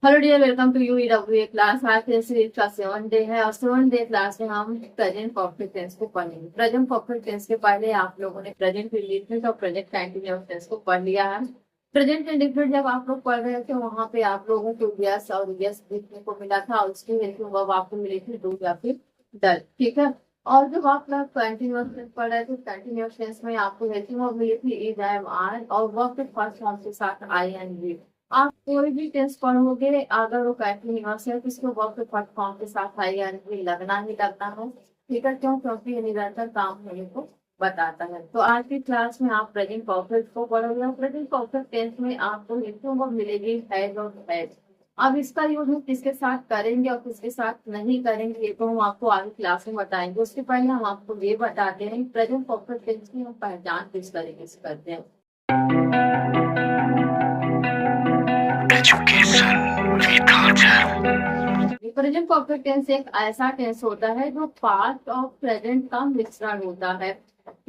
Hello dear, welcome to UW class. आज के series का 7 डे है और 7 डे क्लास में हम प्रेजेंट परफेक्ट टेंस को पढ़ेंगे। प्रेजेंट परफेक्ट टेंस के पहले आप लोगों ने प्रेजेंट इंडेफिनिट और प्रेजेंट कंटीन्यूअस टेंस को पढ़ लिया है। प्रेजेंट इंडेफिनिट जब आप लोग पढ़ रहे थे वहां पे आप लोगों को यस और यस देखने को मिला था और उसकी हेल्पिंग वर्ब आपको मिली थी डू या फिर डल, ठीक है। और जब आप लोग कंटिन्यूअस टेंस पढ़ रहे थे, कंटिन्यूअस टेंस में आपको हेल्पिंग वर्ब मिली थी इज, आई एम, आर और वर्ब के फर्स्ट फॉर्म के साथ आई एन जी। आप कोई भी टेस्ट पढ़ोगे अगर वो कंटिन्यूअस है तो इसको वर्ब के फर्स्ट फॉर्म के साथ आई एन जी लगना ही लगना है, ठीक है। क्यों? क्योंकि ये निरंतर काम होने को बताता है। तो आज की क्लास में आप प्रेजेंट परफेक्ट को पढ़ोगे और प्रेजेंट परफेक्ट टेंस में आपको लिखने को मिलेगी हैज और हैज। अब इसका यूज हम किसके साथ करेंगे और किसके साथ नहीं करेंगे ये तो हम आपको आगे क्लास में बताएंगे। उसके पहले हम आपको ये बताते हैं प्रेजेंट परफेक्ट टेंस की हम पहचान किस तरीके से करते हैं। प्रेजेंट परफेक्ट टेंस एक ऐसा टेंस होता है जो पास्ट और प्रेजेंट का मिश्रण होता है।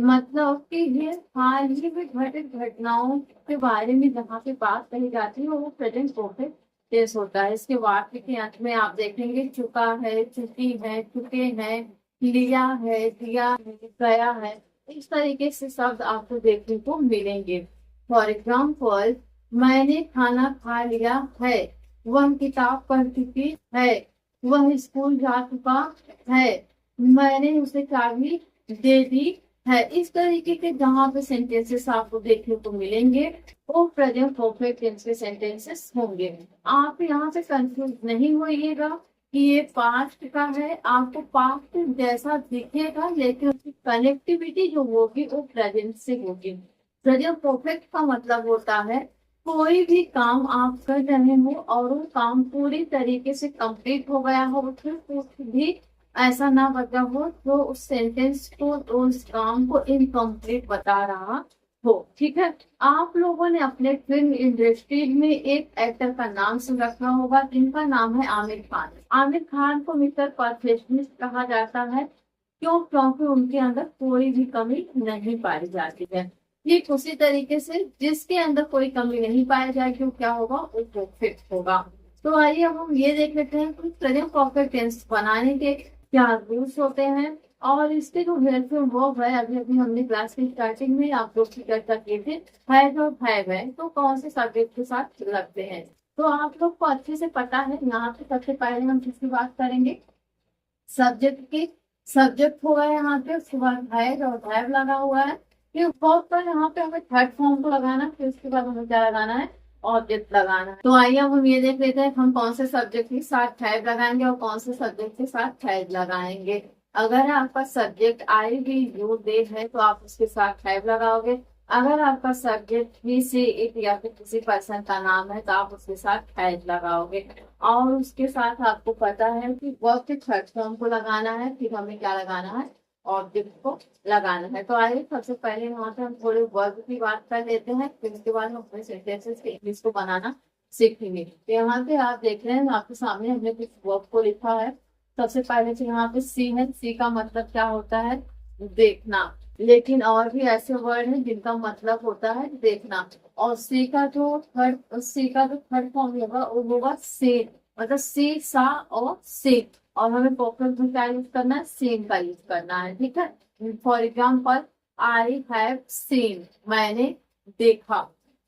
मतलब कि ये हाल ही में घटित घटनाओं के बारे में जहाँ पे बात कही जाती है वो प्रेजेंट परफेक्ट टेंस होता है। इसके वाक्य के अंत में आप देखेंगे चुका है, चुकी है, चुके हैं, लिया है, दिया है, गया है। इस तरीके से शब्द आपको देखने को मिलेंगे। फॉर एग्जाम्पल, मैंने खाना खा लिया है, वह किताब पढ़ चुकी है, वह स्कूल जा चुका है, मैंने उसे चाबी दे दी है। इस तरीके के जहाँ पे सेंटेंसेस आपको देखने को मिलेंगे वो प्रेजेंट परफेक्ट टेंस के सेंटेंसेस होंगे। आप यहाँ से कंफ्यूज नहीं होइएगा कि ये पास्ट का है, आपको पास्ट जैसा दिखेगा लेकिन उसकी कनेक्टिविटी जो होगी वो प्रेजेंट से होगी। प्रेजेंट परफेक्ट का मतलब होता है कोई भी काम आप कर रहे हो और वो काम पूरी तरीके से कंप्लीट हो गया हो, फिर कुछ भी ऐसा ना बचा हो तो उस सेंटेंस को, उस काम को इनकम्प्लीट बता रहा हो, ठीक है। आप लोगों ने अपने फिल्म इंडस्ट्री में एक एक्टर का नाम सुन रखा होगा जिनका नाम है आमिर खान। आमिर खान को मिस्टर परफेक्शनिस्ट कहा जाता है। क्यों? क्योंकि उनके अंदर कोई भी कमी नहीं पाई जाती है। ठीक उसी तरीके से जिसके अंदर कोई कमी नहीं पाया जाएगी वो क्या होगा? वो परफेक्ट होगा। तो आइए अब हम ये देख लेते हैं कि प्रेजेंट परफेक्ट टेंस बनाने के क्या रूल्स होते हैं और इसके जो हेल्पफुल वर्ब है अभी अभी हमने क्लास की स्टार्टिंग में आप लोग की चर्चा किए थे, हैज और हैव है, तो कौन से सब्जेक्ट के साथ लगते हैं। तो आप लोग को अच्छे से पता है। यहाँ पे सबसे पहले हम किसकी बात करेंगे? सब्जेक्ट की। सब्जेक्ट हुआ है यहाँ पे, उसके बाद हैज और हैव लगा हुआ है। फिर वर्ब पर यहाँ पे हमें थर्ड फॉर्म को लगाना है, फिर उसके बाद हमें क्या लगाना है? ऑब्जेक्ट लगाना है। तो आइए अब हम ये देख लेते हैं हम कौन से सब्जेक्ट के साथ हैव लगाएंगे और कौन से सब्जेक्ट के साथ हैज लगाएंगे। अगर आपका सब्जेक्ट आई भी यू दे है तो आप उसके साथ हैव लगाओगे। अगर आपका सब्जेक्ट ही से इट या फिर किसी पर्सन का नाम है तो आप उसके साथ हैज लगाओगे। और उसके साथ आपको पता है कि वर्ब के थर्ड फॉर्म को लगाना है, फिर हमें क्या लगाना है? ऑब्जेक्ट को लगाना है। तो आइए सबसे पहले यहाँ पे हम थोड़े वर्ब की बात कर लेते हैं, फिर उसके बाद हम अपने सेंटेंसेस के इंग्लिश को बनाना सीखेंगे। तो यहाँ पे आप देख रहे हैं आपके सामने हमने कुछ वर्ब को लिखा है। सबसे पहले तो यहाँ पे सी है। सी का मतलब क्या होता है? देखना। लेकिन और भी ऐसे वर्ड हैं जिनका मतलब होता है देखना। और सी का जो थर्ड फॉर्म होगा वो होगा से, मतलब सी, सा और से। और हमें परफेक्ट में क्या यूज करना है? सीन का यूज करना है, ठीक है। For example, I have seen, मैंने देखा।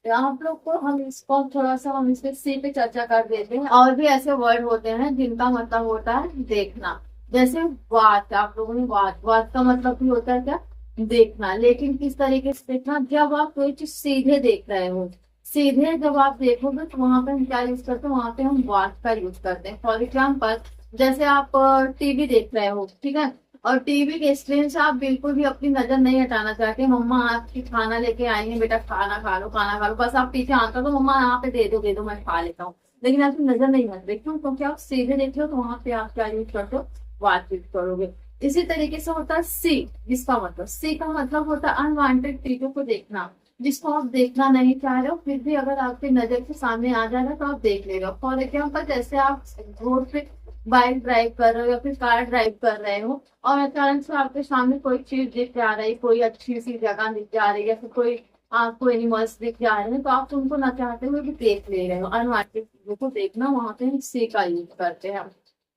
आप लोग को हम इसको थोड़ा सा हम इसके सी पे चर्चा कर देते हैं। और भी ऐसे वर्ड होते हैं जिनका मतलब होता है देखना। जैसे वाच, आप लोगों ने वाच का मतलब भी होता है क्या? देखना। लेकिन किस तरीके से देखना? जब आप कोई चीज सीधे देख रहे हो, सीधे जब आप देखोगे तो वहां पे हम क्या यूज करते हैं? वहां पे हम वाच का यूज करते हैं। फॉर एग्जाम्पल, जैसे आप टीवी देख रहे हो, ठीक है, और टीवी के स्क्रीन से आप बिल्कुल भी अपनी नजर नहीं हटाना चाहते। मम्मा आपकी खाना लेके आई है, बेटा खाना खा लो, खाना खा लो, बस आप पीछे आते हो तो मम्मा यहाँ पे दे दो मैं खा लेता हूँ। लेकिन आपकी नजर नहीं हट रही, क्यों? क्योंकि आप सीधे देख रहे हो तो वहां पे आप क्या यूज करते हो? वाच यूज करोगे। इसी तरीके से होता है सी, जिसका मतलब, सी का मतलब होता है अनवांटेड चीजों को देखना, जिसको आप देखना नहीं चाह रहे हो फिर भी अगर आपकी नजर के सामने आ जाएगा तो आप देख ले रहे हो। फॉर एग्जाम्पल, जैसे आप रोड पे बाइक ड्राइव कर रहे हो या फिर कार ड्राइव कर रहे हो और अचानक से आपके सामने कोई चीज दिख जा रही, कोई अच्छी सी जगह दिख जा रही है, फिर कोई आपको एनिमल्स दिख जा रहे हैं तो आप उनको ना चाहते हुए भी देख ले रहे हो। अनवांटेड चीजों को देखना, वहां पे हम सी का यूज करते हैं।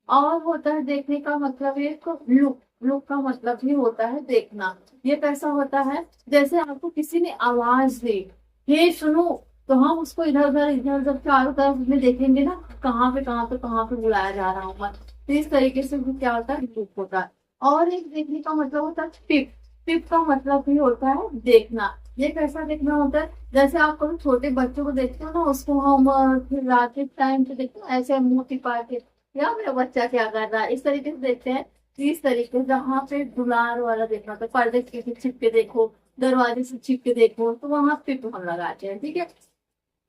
और होता है देखने का मतलब एक लुक, लुक का मतलब भी होता है देखना। ये कैसा होता है, जैसे आपको किसी ने आवाज दी, हे सुनो, तो हम उसको इधर उधर चारों तरफ में देखेंगे ना, कहाँ पे बुलाया जा रहा होगा। तो इस तरीके से भी क्या होता है, लुक होता है। और एक देखने का मतलब होता है टिप। टिप का मतलब भी होता है देखना। ये कैसा देखना होता है, जैसे आप कभी छोटे बच्चों को देखते हो ना, उसको हम फिर रात के टाइम पे देखते हो ऐसे मुंह टिपा के, या मेरा बच्चा क्या कर रहा है, इस तरीके से देखते हैं। तो इस तरीके से जहाँ पे दुलार वाला देखना होता है, पर्दे के पीछे छिप के देखो, दरवाजे से छिप के देखो, तो वहां पे हम लगाते हैं। ठीक है,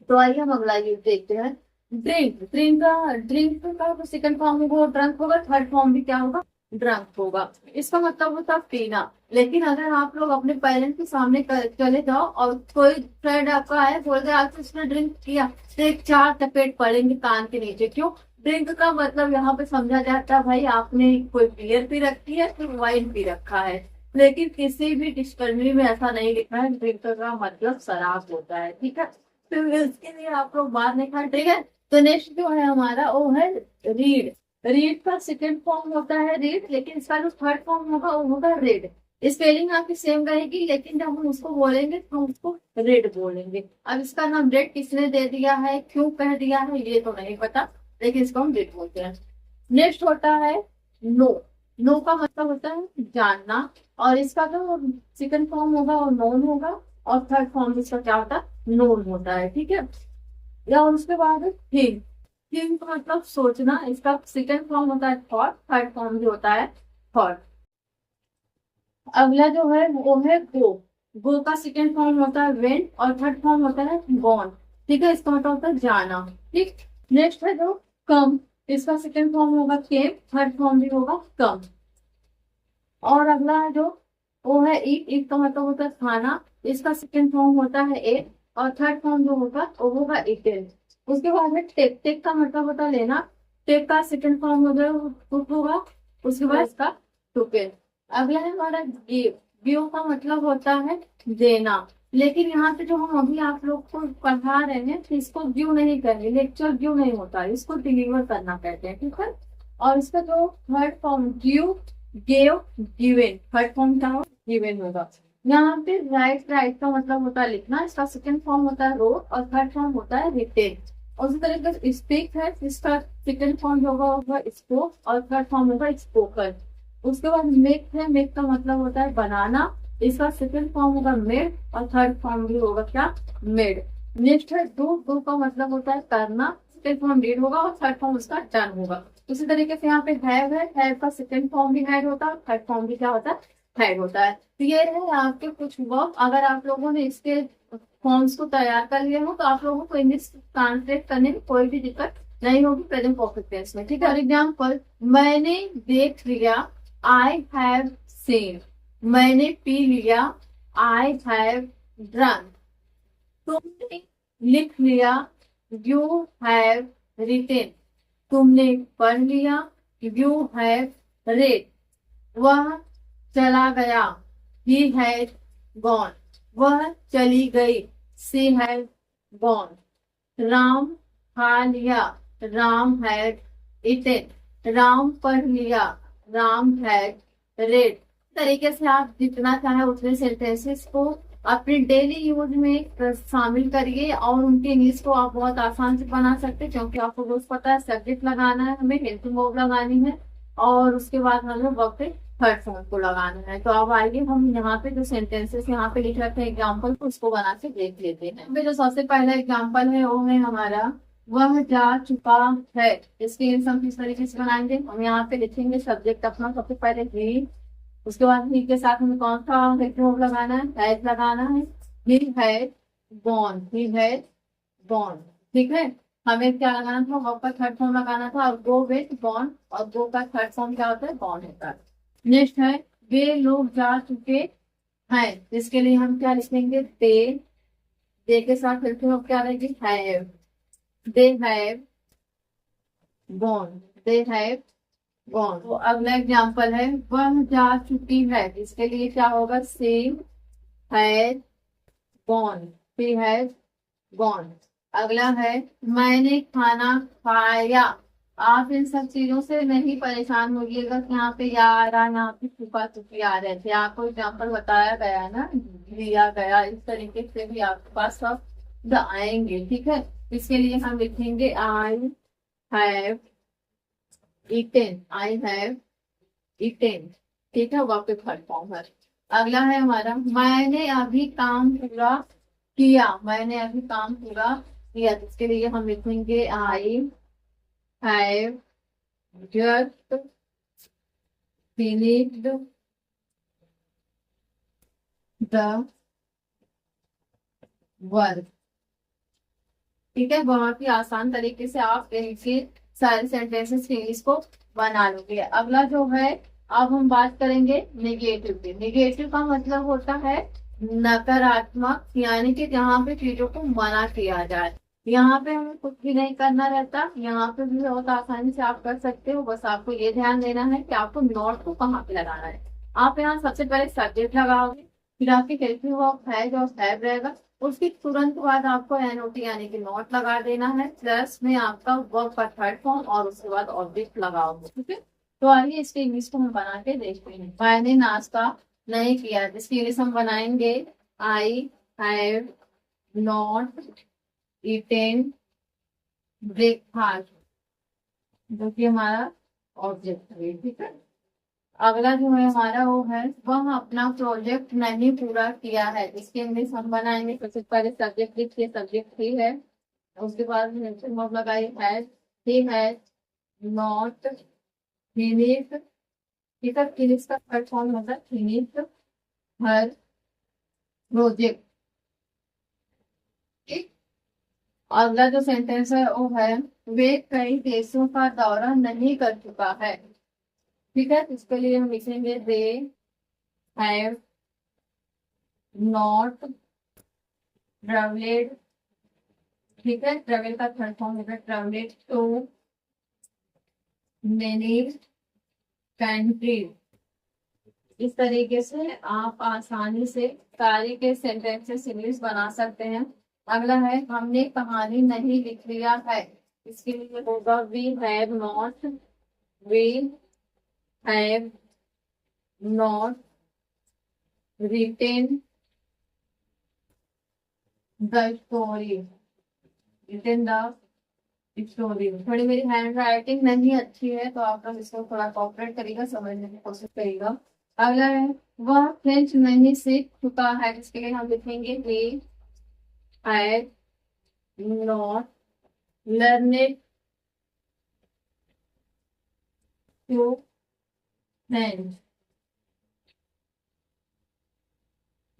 तो आइए हम अगला यूज देखते हैं। ड्रिंक। ड्रिंक का सेकंड फॉर्म होगा ड्रंक होगा, थर्ड फॉर्म भी क्या होगा, ड्रंक होगा। इसका मतलब होता है पीना। लेकिन अगर आप लोग अपने पेरेंट्स के सामने चले जाओ और कोई फ्रेंड आपका है बोल दे आज उसने ड्रिंक किया, तो एक चार चपेट पड़ेंगे कान के नीचे। क्यों? ड्रिंक का मतलब यहाँ पे समझा जाता है भाई आपने कोई बियर पी रखी है, फिर वाइन पी रखा है। लेकिन किसी भी डिक्शनरी में ऐसा नहीं लिखा है ड्रिंक का मतलब शराब होता है। ठीक है, तो इसके लिए आप लोग बाद में खा। ठीक है, तो नेक्स्ट जो है हमारा वो है रीड। रीड का सेकंड फॉर्म होता है रीड, लेकिन इसका जो थर्ड फॉर्म होगा वो होगा रेड। स्पेलिंग आपकी सेम रहेगी, लेकिन जब हम उसको बोलेंगे तो हम उसको रेड बोलेंगे। अब इसका नाम रेड किसने दे दिया है, क्यों कह दिया है, ये तो नहीं पता, लेकिन इसको हम रेड बोलते हैं। नेक्स्ट होता है नो। नो का मतलब होता है जानना, और इसका जो सेकंड फॉर्म होगा वो नोन होगा, और थर्ड फॉर्म इसका क्या होता है, नोन होता है। ठीक है, या उसके बाद थिंक। थिंक का मतलब सोचना, इसका सेकंड फॉर्म होता है थॉट, थर्ड फॉर्म भी होता है थॉट। अगला जो है वो है गो। गो का सेकंड फॉर्म होता है वेंट, और थर्ड फॉर्म होता है गॉन। ठीक है, इसका मतलब होता है जाना। ठीक, नेक्स्ट है जो कम। इसका सेकंड फॉर्म होगा केम, थर्ड फॉर्म भी होगा कम। और अगला है जो वो है ईट। ईट का मतलब होता है खाना, इसका सेकंड फॉर्म होता है एट, और थर्ड फॉर्म जो होगा वो होगा इटेन। उसके बाद में टेक। टेक का मतलब होता है लेना, टेक का सेकंड फॉर्म होगा, उसके बाद इसका टुके। अगला है हमारा गिव। गिव का मतलब होता है देना, लेकिन यहाँ पे जो हम अभी आप लोग को पढ़ा रहे हैं तो इसको गिव नहीं करेंगे, लेक्चर गिव नहीं होता है, इसको डिलीवर करना कहते हैं। ठीक है, और इसका जो third form give, gave, given, third form क्या होगा, गिवेन होगा। यहाँ पे राइट का मतलब होता है लिखना, इसका सेकंड फॉर्म होता है रोट, और थर्ड फॉर्म होता है रिटेन। और उसी तरीके से स्पीक है, इसका सेकंड फॉर्म होगा स्पोक, और थर्ड फॉर्म होगा स्पोकन। उसके बाद मेक है, मेक का मतलब होता है बनाना, इसका सेकंड फॉर्म होगा मेड, और थर्ड फॉर्म भी होगा क्या, मेड। नेक्स्ट है डू। डू का मतलब होता है करना, सेकंड फॉर्म डीड होगा, और थर्ड फॉर्म उसका डन होगा। उसी तरीके से यहाँ पे हैव है, हैव का सेकंड फॉर्म भी हैड होता है, थर्ड फॉर्म भी क्या होता है, हैड होता है। तो ये है आपके कुछ वर्क। अगर आप लोगों ने इसके फॉर्म्स को तैयार कर लिए हो तो आप लोगों को इंग्लिश ट्रांसलेट करने में कोई भी दिक्कत नहीं होगी प्रेजेंट परफेक्ट टेंस में। ठीक है, फॉर एग्जाम्पल मैंने देख लिया, आई हैव सीन। मैंने पी लिया, आई हैव ड्रंक। तुमने लिख लिया, यू हैव रिटेन। तुमने पढ़ लिया, यू हैव रेड। वह चला गया, ही हैड गॉन। वह चली गई, शी हैड गॉन। राम खा लिया, राम हैड इटेन। राम पढ़ लिया, राम हैड रेड। तरीके से आप जितना चाहे उतने सेंटेंसेस को अपने डेली यूज में शामिल करिए, और उनके इंग्लिश को आप बहुत आसान से बना सकते हैं, क्योंकि आपको रोज पता है सब्जेक्ट लगाना है, हमें हेल्पिंग वर्ब लगानी है, और उसके बाद हमें वर्ब पे थर्ड फॉर्म को लगाना है। तो अब आइए हम यहाँ पे जो सेंटेंसेस यहाँ पे लिख रखे हैं एग्जाम्पल, उसको बना के देख लेते हैं। जो सबसे पहला एग्जाम्पल है वो है हमारा वह जा चुका है। इसके हम किस तरीके से बनाएंगे, हम यहाँ पे लिखेंगे सब्जेक्ट अपना सबसे पहले ही, उसके बाद ही के साथ हमें कौन सा वर्ब लगाना है, हैज लगाना है। He had gone, he had gone. ठीक है, हमें क्या लगाना था, वर्ब का थर्ड फॉर्म लगाना था, और गो विथ गॉन, और गो का थर्ड फॉर्म क्या होता है, गॉन होता है। नेक्स्ट है वे लोग जा चुके हैं। इसके लिए हम क्या लिखेंगे, दे के साथ फिर हम क्या रहेंगे, have. They have gone, they have gone. तो अगला एग्जाम्पल है वह जा चुकी है। इसके लिए क्या होगा, she has gone, he has gone. अगला है मैंने खाना खाया। आप इन सब चीजों से नहीं परेशान होइएगा कि यहाँ पे या आ रहा, यहाँ पे छुपा छुपी आ रहे थे। आपको एग्जाम्पल बताया गया है ना, दिया गया, इस तरीके से भी आपके पास शब्द आएंगे। ठीक है, इसके लिए हम लिखेंगे I have eaten, I have eaten. ठीक है, वाक्य थर्ड फॉर्म है। अगला है हमारा मैंने अभी काम पूरा किया, मैंने अभी काम पूरा किया। इसके लिए हम लिखेंगे I have just finished the work. ठीक है, बहुत ही आसान तरीके से आप इनके सारे सेंटेंसेस के इंग्लिश को बना लोगे। अगला जो है, अब हम बात करेंगे निगेटिव की। निगेटिव का मतलब होता है नकारात्मक, यानी कि जहाँ पे चीजों को मना किया जाए। यहाँ पे हमें कुछ भी नहीं करना रहता, यहाँ पे भी बहुत आसानी से आप कर सकते हो। बस आपको ये ध्यान देना है कि आपको नॉट को कहाँ पे लगाना है। आप यहाँ सबसे पहले सब्जेक्ट लगाओगे, फिर आपकी हेल्पिंग वर्ब है जो हैव रहेगा, उसके तुरंत बाद आपको एनओटी यानी कि नॉट लगा देना है, प्लस में आपका वर्ब का थर्ड फॉर्म और उसके बाद ऑब्जेक्ट लगाओगे। ठीक है, तो आइए इसके इंग्लिश को हम बना के देखते हैं। मैंने नाश्ता नहीं किया, जिसकी इंग्लिश हम बनाएंगे I have not eaten breakfast, जो कि हमारा ऑब्जेक्ट है। ठीक है, अगला जो है हमारा वो है वह अपना प्रोजेक्ट नहीं पूरा किया है, इसके इंग्लिश हम बनाएंगे। सबसे पहले सब्जेक्ट लिखिए, सब्जेक्ट ही है, उसके बाद वर्ब लगाइए has, he has not finished. ठीक है, फिनिश का थर्ड फॉर्म होता है फिनिश्ड हर प्रोजेक्ट। ठीक, अगला जो सेंटेंस है वो है वे कई देशों का दौरा नहीं कर चुका है। ठीक है, इसके लिए हम लिखेंगे दे हैव नॉट ट्रेवलेड। ठीक है, ट्रेवल का थर्ड फॉर्म होगा ट्रेवलेड टू मेनी कंट्रीज। इस तरीके से आप आसानी से सारे के सेंटेंसेस इंग्लिश बना सकते हैं। अगला है हमने कहानी नहीं लिख लिया है, इसके लिए होगा we have not, we have not written the story, written the story. थोड़ी मेरी हैंड राइटिंग नहीं अच्छी है, तो आप लोग इसको थोड़ा कॉपरेट करिएगा, समझने की कोशिश करिएगा। अगला है वह फ्रेंच नहीं सीख चुका है, जिसके लिए हम लिखेंगे we have not learned to French.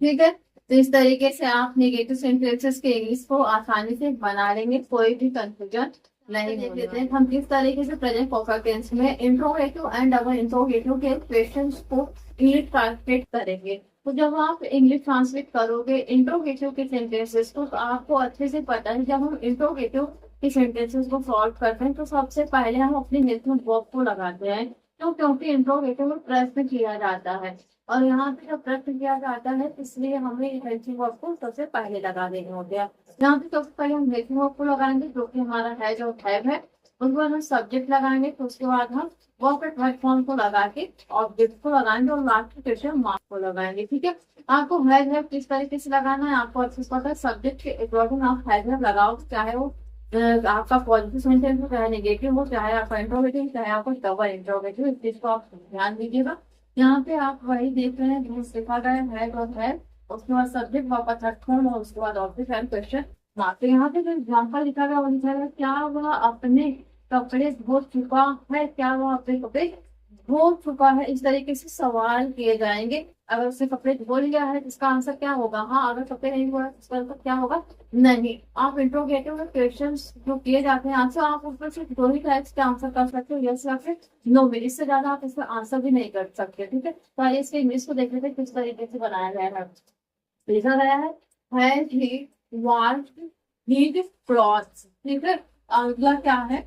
ठीक है, तो इस तरीके से आप नेगेटिव सेंटेंसेस के इंग्लिश को आसानी से बना लेंगे, कोई भी कंफ्यूजन नहीं देख लेते हैं हम किस तरीके से प्रेजेंट परफेक्ट टेंस में इंट्रोगेटिव एंड डबल इंट्रोगेटिव के क्वेश्चंस को इंग्लिश ट्रांसलेट करेंगे। तो जब आप इंग्लिश ट्रांसलेट करोगे इंट्रोगेटिव के सेंटेंसेस को, तो आपको अच्छे से पता है जब हम इंट्रोगेटिव के सेंटेंसेस को सॉल्व करते हैं तो सबसे पहले हम अपनी हेल्पिंग वर्ब को लगाते हैं। तो क्योंकि इंट्रोगेटिव में प्रश्न किया जाता है और यहाँ पे जब प्रश्न किया जाता है, इसलिए हमें हेल्पिंग वर्ब को सबसे पहले लगा देना हो गया। यहाँ पे सबसे पहले हम हेल्पिंग वर्ब को लगाएंगे जो कि हमारा है जो हैव है, उसके बाद हम सब्जेक्ट लगाएंगे, तो उसके बाद हम वर्ब के थर्ड फॉर्म को लगा के ऑब्जेक्ट को लगाएंगे और लास्ट में क्वेश्चन मार्क को लगाएंगे। ठीक है, आपको हैव किस तरीके से लगाना है आपको अच्छे से पता है। सब्जेक्ट के अकॉर्डिंग आप हैव लगाओ, चाहे वो आपका पॉजिटिव सेंटेंस हो, चाहे नेगेटिव हो, चाहे आपका इंट्रोगेटिव, चाहे आपको डबल इंट्रोगेटिव, इस चीज को आप ध्यान दीजिएगा। यहाँ पे आप वही देख रहे हैं जो लिखा गया है और है, उसके बाद सब्जेक्ट वापस थर्ड फॉर्म और उसके बाद ऑब्जेक्ट एंड क्वेश्चन मार्क। तो यहाँ पे जो एग्जाम्पल लिखा गया वो लिखा गया क्या वह अपने कपड़े धो चुका है, क्या वह अपने कपड़े धो चुका है, इस तरीके से सवाल किए जाएंगे। अगर उसने कपड़े धो लिया है इसका आंसर क्या होगा हाँ, अगर कपड़े नहीं धोया इसका आंसर क्या होगा नहीं। आप इंट्रोगेटिव में क्वेश्चन जो किए जाते हैं आंसर, आप उसमें सिर्फ दो ही टाइप्स के आंसर कर सकते हो, यस या फिर नो में, इससे ज्यादा आप इसका आंसर भी नहीं कर सकते। ठीक है, तो आइए इसके इंग्लिश को देख लेते हैं किस तरीके से बनाया गया है। लिखा गया है ही वाश्ड हिज क्लॉथ्स। ठीक है, अगला क्या है,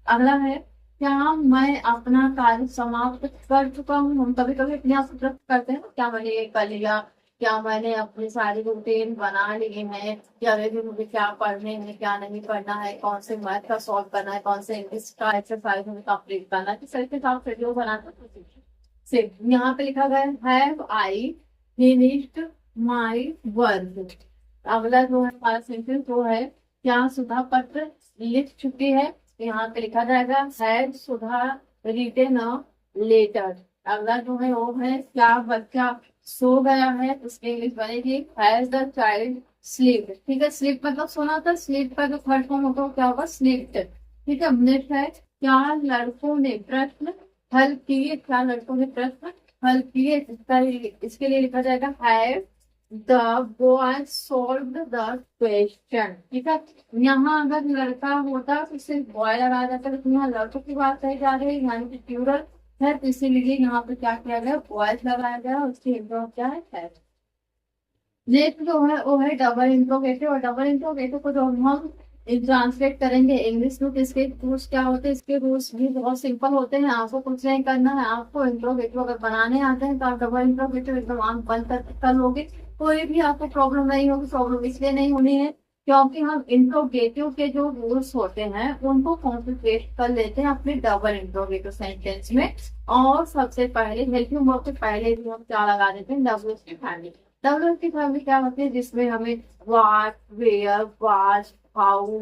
अगला है क्या मैं अपना कार्य समाप्त कर चुका हूँ। हम कभी कभी अपने आप को प्रश्न करते हैं क्या मैंने ये कर लिया, क्या मैंने अपनी सारी रूटीन बना ली है, कि अगले दिन मुझे क्या पढ़ने है क्या नहीं पढ़ना है, कौन से मैथ का सॉल्व करना है, कौन से इंग्लिश का एक्सरसाइज मुझे कंप्लीट करना है, तो सर के साथ वीडियो बनाना सिर्फ यहाँ पे लिखा गया have I finished my work. अगला जो है हमारा सेंटेंस वो है क्या सुधा पत्र लिख चुकी है, तो यहाँ पे लिखा जाएगा had Sudha written a letter. अगला जो है वो है क्या बच्चा सो गया है, उसकी इंग्लिश बनेगी हैज द चाइल्ड स्लीप। ठीक है, स्लीप मतलब सोना था, स्लीप का जो थर्ड फॉर्म होगा वो क्या होगा स्लीप्ड। ठीक है, नेक्स्ट है क्या लड़कों ने प्रश्न हल किए, क्या लड़कों ने प्रश्न हल किए, इसके लिए लिखा जाएगा have the boy solved the question. ठीक है, यहाँ अगर लड़का होता तो सिर्फ बॉय लगा जाता, लेकिन यहाँ लड़कों की बात कही जा रही है यानी कि प्लूरल है, तो इसीलिए यहाँ पे क्या किया गया बॉयज लगाया गया, उसकी इंट्रो क्या है। नेक्स्ट जो है वो है डबल इंट्रोगेटिव, और डबल इंट्रोगेटिव को जो हम ट्रांसलेट करेंगे इंग्लिश में, इसके रूल्स क्या होते हैं, इसके रूल्स भी बहुत सिंपल होते हैं, आपको कुछ नहीं करना है। आपको इंट्रोगेटिव अगर बनाने आते हैं तो आप डबल इंट्रोगेटिव एकदम आंख बंद कर लोगे, कोई भी आपको प्रॉब्लम नहीं होगी। प्रॉब्लम इसलिए नहीं होनी है क्योंकि हम इंट्रोगेटिव के जो रूल्स होते हैं उनको कॉन्सेंट्रेट कर लेते हैं अपने डबल इंट्रोगेटिव सेंटेंस में। और सबसे पहले हेल्पिंग वर्ब से पहले भी हम क्या लगा देते हैं डब्ल्यू की फैमिली। डब्ल्यू की फैमिली क्या होती है जिसमें हमें what where was how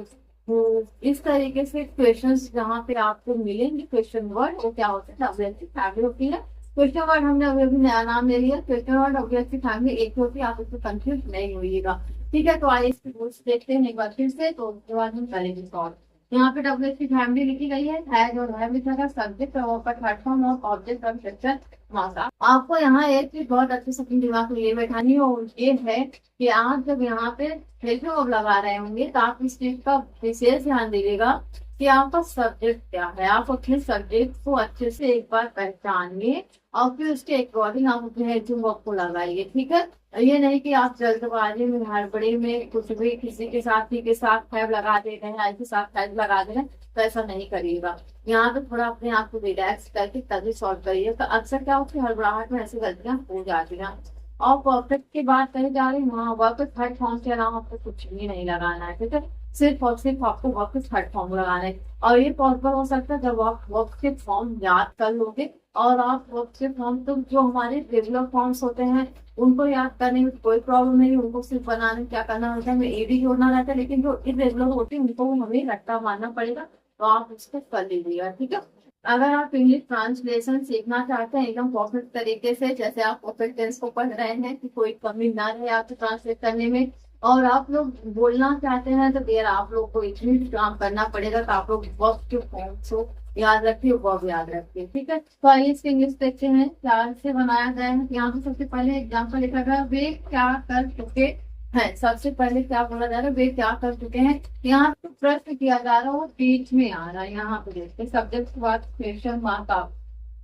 who इस तरीके से क्वेश्चंस जहाँ पे आपको मिलेंगे क्वेश्चन वर्ड वो क्या होते हैं डब्ल्यू की फैमिली होती है। क्वेश्चन वर्ड हमने अभी नया नाम ले लिया, क्वेश्चन वर्ड डब्ल्यू की फैमिली एक होती है, आप इसमें कंफ्यूज नहीं होइएगा। ठीक है, तो आइए इसके रूल्स देखते हैं एक बार फिर से, तो उसके बाद हम करेंगे सॉल्व। यहाँ पे डब्ल्यू की फैमिली लिखी गई है और है लिखा गया सब्जेक्ट और प्लेटफॉर्म और ऑब्जेक्ट और सेक्शन मासा। आपको यहाँ एक चीज बहुत अच्छे से अपने दिमाग में ये बैठानी है और ये है कि आप जब यहाँ पे हेल्पिंग वर्ब लगा रहे होंगे तो आप इस चीज का विशेष ध्यान दीजिएगा कि आपका सब्जेक्ट क्या है। आप अपने सब्जेक्ट को अच्छे से एक बार पहचानिए और फिर उसके अकॉर्डिंग आप अपने हेल्पिंग वर्ब को लगाइए। ठीक है, ये नहीं कि आप जल्दबाजी में हड़बड़ी में कुछ भी किसी के साथ ही के साथ फैब लगा दे रहे हैं, के साथ फैब लगा दे रहे हैं, तो ऐसा नहीं करिएगा। यहाँ पे थोड़ा अपने आप को रिलैक्स करके तभी सॉल्व करिए, तो अक्सर क्या होती है हड़बड़ाहट में ऐसी गलतियां हो जाती हैं। और परफेक्ट की बात कही जा रही है वहाँ वर्क थर्ड फॉर्म के अलावा आपको कुछ भी नहीं लगाना है। ठीक है, सिर्फ और सिर्फ आपको वर्क थर्ड फॉर्म लगाना है। और ये पॉसिबल हो सकता है जब आप वर्क के फॉर्म याद कर लोगे, और आप वर्क के फॉर्म तो जो हमारे रेगुलर फॉर्म्स होते हैं उनको याद करने में कोई प्रॉब्लम नहीं, उनको सिर्फ बनाने में क्या करना होता है हमें एडी जोड़ना रहता है, लेकिन जो इरेगुलर होते हैं उनको हमें रट्टा मारना पड़ेगा, तो आप उसको कर लीजिएगा। ठीक है, अगर आप इंग्लिश ट्रांसलेशन सीखना चाहते हैं एकदम परफेक्ट तरीके से, जैसे आप परफेक्ट टेंस को पढ़ रहे हैं कि कोई कमी ना रहे आपको ट्रांसलेट करने में, और आप लोग बोलना चाहते हैं तो फिर आप लोग को इतनी काम करना पड़ेगा कि आप लोग वर्ब के फॉर्म्स को याद रखिए, वर्ब याद रखिए। ठीक है, तो आइए इसके इंग्लिश देखते हैं क्या से बनाया गया है। यहाँ पे सबसे पहले एग्जाम्पल लिखा गया वे क्या कर चुके हैं। सबसे पहले क्या बोला जा रहा है वे क्या कर चुके हैं। यहाँ पे प्रश्न किया जा रहा है वो बीच में आ रहा है। यहाँ पे देखते सब्जेक्ट के बाद क्वेश्चन मार्क, आप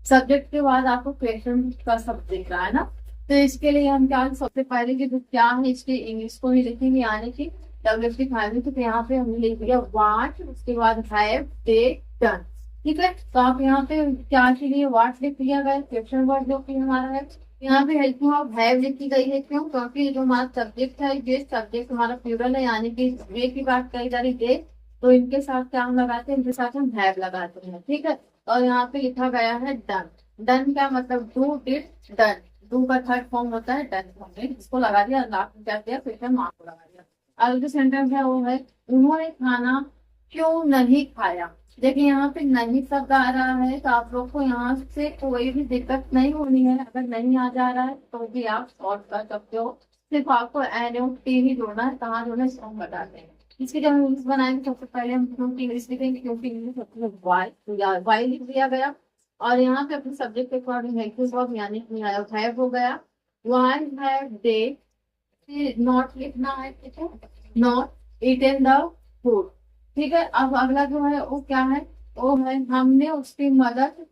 सब्जेक्ट के बाद आपको क्वेश्चन का सब दिख रहा है ना, तो इसके लिए हम क्या सबसे पहले की जो क्या है इसकी इंग्लिश को ही लिखेंगे, यानी कि डब्ल्यू की फैमिली। तो यहाँ पे हमने लिख दिया वाट, उसके बाद हैव दे डन। ठीक है, तो आप यहाँ पे क्या के लिए वाट लिख दिया गया, क्वेश्चन वर्ड जो कि हमारा है। यहाँ पे हेल्पिंग ऑफ हैव लिखी गई है, क्यों, क्योंकि जो हमारा सब्जेक्ट है ये सब्जेक्ट हमारा प्लूरल है, यानी कि वे की बात कही जा रही दे, तो इनके साथ क्या हम लगाते हैं, इनके साथ हम हैव लगाते हैं। ठीक है, और यहाँ पे लिखा गया है डन। डन क्या मतलब डू डिड डन, डू का थर्ड फॉर्म होता है डन, हमने इसको लगा दिया, लास्ट में क्या दिया क्वेश्चन मार्क को लगा दिया। अगला सेंटेंस है वो है उन्होंने खाना क्यों नहीं खाया। देखिए यहाँ पे नहीं शब्द आ रहा है, तो आप लोग को यहाँ से कोई भी दिक्कत नहीं होनी है। अगर नहीं आ जा रहा है तो भी आप सॉल्व कर सकते हो, सिर्फ आपको एन-टी ही जोड़ना है, कहाँ जोड़ना है हम बताते हैं। इसकी जब हम इंग्लिश बनाएंगे सबसे पहले हम क्योंकि इंग्लिश लिखेंगे, क्योंकि इंग्लिश सबसे वाई लिख दिया गया, और यहाँ पे अपने सब्जेक्ट के अकॉर्डिंग है यानी हैव हो गया। व्हाई हैव दे नॉट लिखना है, ठीक है, नॉट ईटन द फूड। ठीक है, अब अगला जो है वो क्या है, वो है हमने उसकी मदद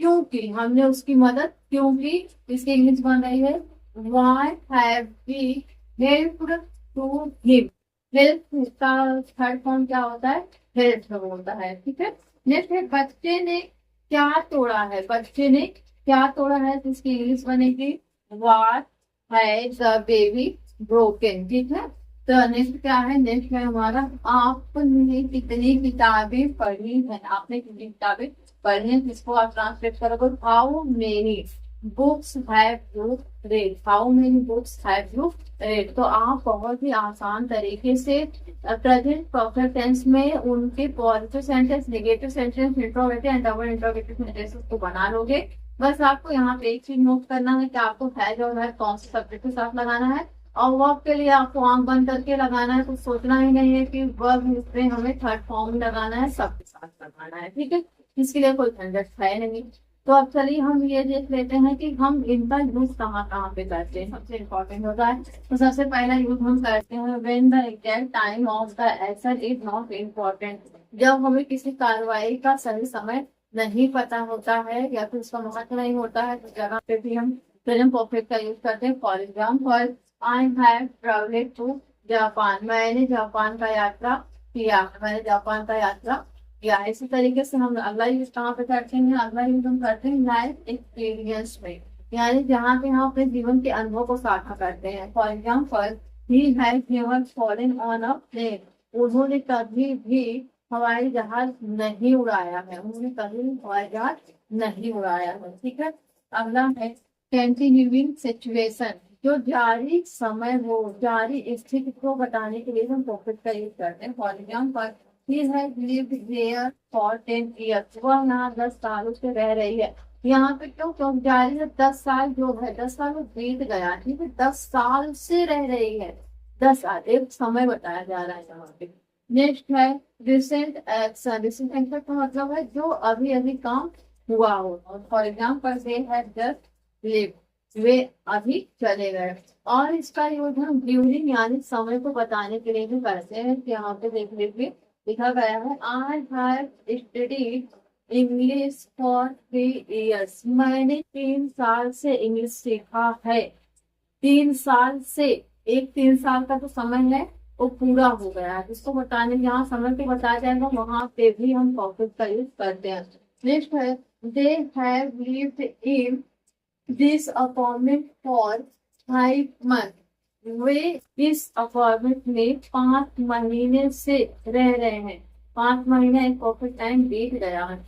क्यों की, हमने उसकी मदद क्यों की। इसकी इंग्लिश बन रही है why have we helped to him. Help का थर्ड फॉर्म क्या होता है, हेल्प होता है। ठीक है, नेक्स्ट है बच्चे ने क्या तोड़ा है, बच्चे ने क्या तोड़ा है, तो इसकी इंग्लिश बनेगी व्हाट है द बेबी ब्रोकन, ठीक है। तो नेक्स्ट क्या है, नेक्स्ट है हमारा, आपने कितनी किताबें पढ़ी है, आपने कितनी किताबें पढ़ी है, जिसको आप ट्रांसलेट करोगे, how many books have you read, how many books have you read. तो आप बहुत ही आसान तरीके से प्रेजेंट परफेक्ट टेंस में उनके positive sentence, negative sentence, interrogative and double interrogative sentences को बना लोगे। बस आपको यहाँ पे एक चीज नोट करना है कि आपको हैज और हैव कौन से सब्जेक्ट के साथ लगाना है, और वर्ब के लिए आपको आंख बंद करके लगाना है, कुछ सोचना ही नहीं है कि वर्ब इसमें हमें थर्ड फॉर्म में लगाना है, सबके साथ लगाना है, ठीक है। इसके लिए कोई झंझट है नहीं। तो अब चलिए हम ये देख लेते हैं कि हम इनका यूज कहाँ कहाँ पे करते हैं, सबसे इम्पोर्टेंट होता है। तो सबसे पहला यूज हम करते हैं when the exact time of the action is not important, जब हमें किसी कार्रवाई का सही समय नहीं पता होता है या फिर उसका महत्व नहीं होता है, तो जगह पे भी हम प्रेजेंट परफेक्ट का यूज करते हैं। For example, I have travelled to Japan, मैंने जापान का यात्रा किया, मैंने जापान का यात्रा किया। इसी तरीके से हम अगला यूज कहाँ पे करते हैं, अगला यूज हम करते हैं लाइफ एक्सपीरियंस में, यानी जहाँ पे हम अपने जीवन के अनुभव को साझा करते हैं। For example, he has never fallen on a plane, उन्होंने कभी भी हवाई जहाज नहीं उड़ाया है, उन्होंने कभी हवाई जहाज नहीं उड़ाया है, ठीक है। अगला है कंटिन्यूइंग सिचुएशन, जो जारी समय हो, जारी स्थिति को बताने के लिए हम परफेक्ट का यूज करते हैं। For example, he has lived there for 10 years, वह यहाँ 10 सालों से रह रही है। यहाँ पे क्यों क्यों जारी है, 10 साल जो है, 10 साल वो बीत गया, ठीक है, 10 साल से रह रही है, 10 साल एक समय बताया जा रहा है यहाँ पे। नेक्स्ट है रिसेंट एक्शन, रिसेंट एक्शन का मतलब है जो अभी अभी काम हुआ हो। For example, they have just lived, वे अभी चले गए। और इसका यूज हम ड्यूरिंग यानी समय को बताने के लिए भी करते हैं, कि यहाँ पे देख लीजिए लिखा गया है, I have studied English for 3 years, मैंने 3 साल से इंग्लिश सीखा है। 3 साल से, एक 3 साल का जो समय है वो पूरा हो गया है, इसको बताने जहाँ समय पे बताया जाएगा वहां पे भी हम परफेक्ट का यूज करते हैं। नेक्स्ट है, they have lived in this apartment for 5 months, वे इस अपार्टमेंट में 5 महीने से रह रहे हैं, 5 महीने एक परफेक्ट टाइम बीत गया है।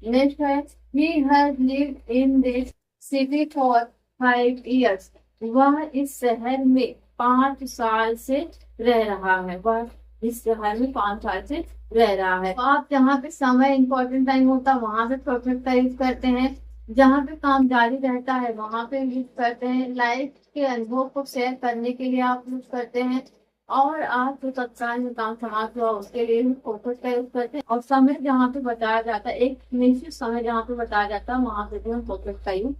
नेक्स्ट है, he has lived in this city for 5 years, वह इस शहर में 5 साल से रह रहा है, वह इस शहर में 5 साल से रह रहा है। तो आप जहाँ पे समय इंपॉर्टेंट टाइम होता है वहां से परफेक्ट का यूज करते हैं, जहाँ पे काम जारी रहता है वहां पे यूज करते हैं, लाइफ के अनुभव को शेयर करने के लिए आप यूज करते हैं, और आप जो तत्काल में काम समाप्त हुआ उसके लिए भी फोकस का यूज करते हैं, और समय जहाँ पे बताया जाता है, एक निश्चित समय जहाँ पे बताया जाता है वहां पे भी हम फोकस का यूज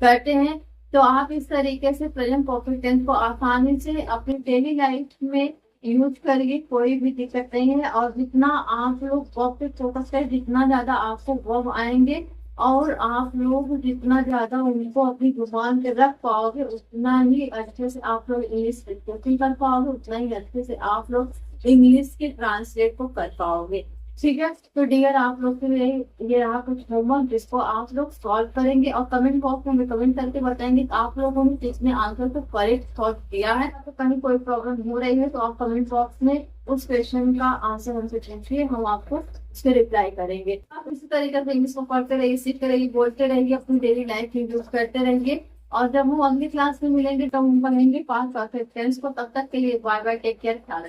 करते हैं। तो आप इस तरीके से प्रेजेंट परफेक्ट टेंस को आसानी से अपनी डेली लाइफ में यूज करिए, कोई भी दिक्कत नहीं है। और जितना आप लोग वर्ब पे फोकस करें, जितना ज्यादा आपको वर्ब आएंगे और आप लोग जितना ज्यादा उनको अपनी जुबान पे रख पाओगे, उतना ही अच्छे से आप लोग इंग्लिश स्पीकिंग कर पाओगे, उतना ही अच्छे से आप लोग इंग्लिश के ट्रांसलेट को कर पाओगे, ठीक है। तो डियर, आप लोग के लिए ये रहा कुछ होमवर्क जिसको आप लोग सॉल्व करेंगे, और कमेंट बॉक्स में कमेंट करके बताएंगे कि आप लोगों ने किसने आंसर को करेक्ट सॉल्व किया है। तो कहीं कोई प्रॉब्लम हो रही है तो आप कमेंट बॉक्स में उस क्वेश्चन का आंसर हमसे पूछिए, हम आपको उसके रिप्लाई करेंगे। आप इसी तरीके से इंग्लिश को पढ़ते रहिए, सीखते रहिए, बोलते रहिए, अपनी डेली लाइफ में यूज करते रहेंगे। और जब हम अगली क्लास में मिलेंगे तब हम पढ़ेंगे पास्ट परफेक्ट टेंस को। तब तक के लिए बाय बाय, टेक केयर, ख्याल रखिए।